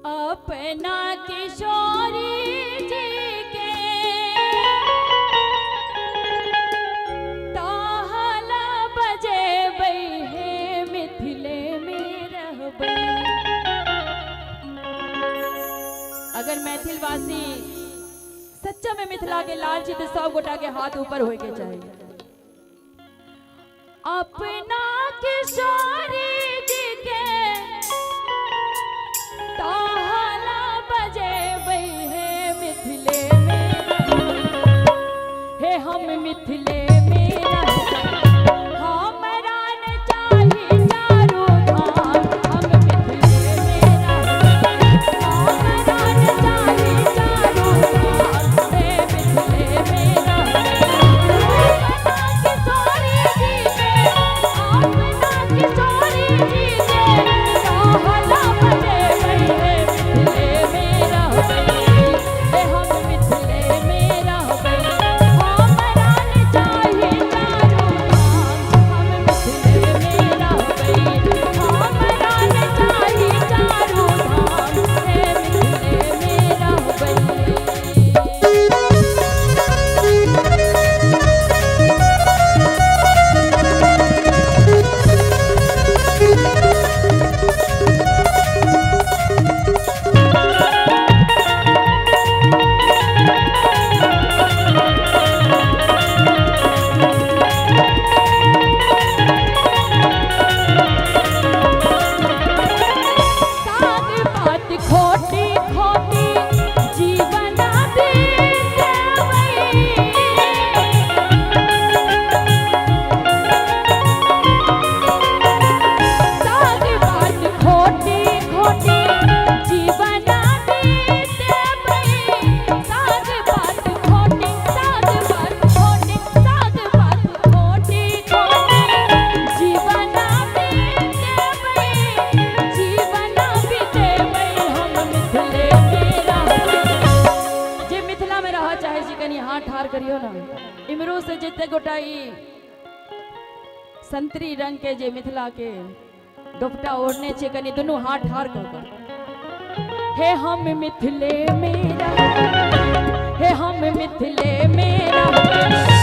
अपना किशोरी जी के ताहला बजे हे मिथिले में रहबै। अगर मैथिलवासी सच्चा में मिथिला के लाल छी तो सब गोटा के हाथ ऊपर होए के चाहिए। अपना किशोरी जी के ताहला बजेबै हे मिथिले में हे हम मिथिले में हमरा न चाही चारू धाम हम मिथिले में हमरा न चाही चारू धाम हे मिथिले में किशोरी जी के अपना किशोरी जी के ताहला बजेबै हे मिथिले में रहबै हे हम मिथिले में रहबै। हमरा न चाही चारू धाम हम मिथिले में रहबै हमरा न चाही चारू धाम हे मिथिले में रहबै। साग बात खोटी खोटी जीवन बीतेबै। साग बात खोटी खोटी जीवन बीतेबै। साग बात खोटी साग बात खोटी साग बात खोटी खोटी जीवन बीतेबै जीवन बीतेबै हम मिथिले में रहबै। जे मिथिला में रह चाहे छी कनी हाथ ठाड़ करियो ना। इमरो से जते गोटा ई संतरी रंग के जे मिथिला के दुपट्टा ओढ़ने छे कनी दुनू हाथ ठाड़ कर कर हे हम मिथिले में रहबै हे हम मिथिले में रहबै।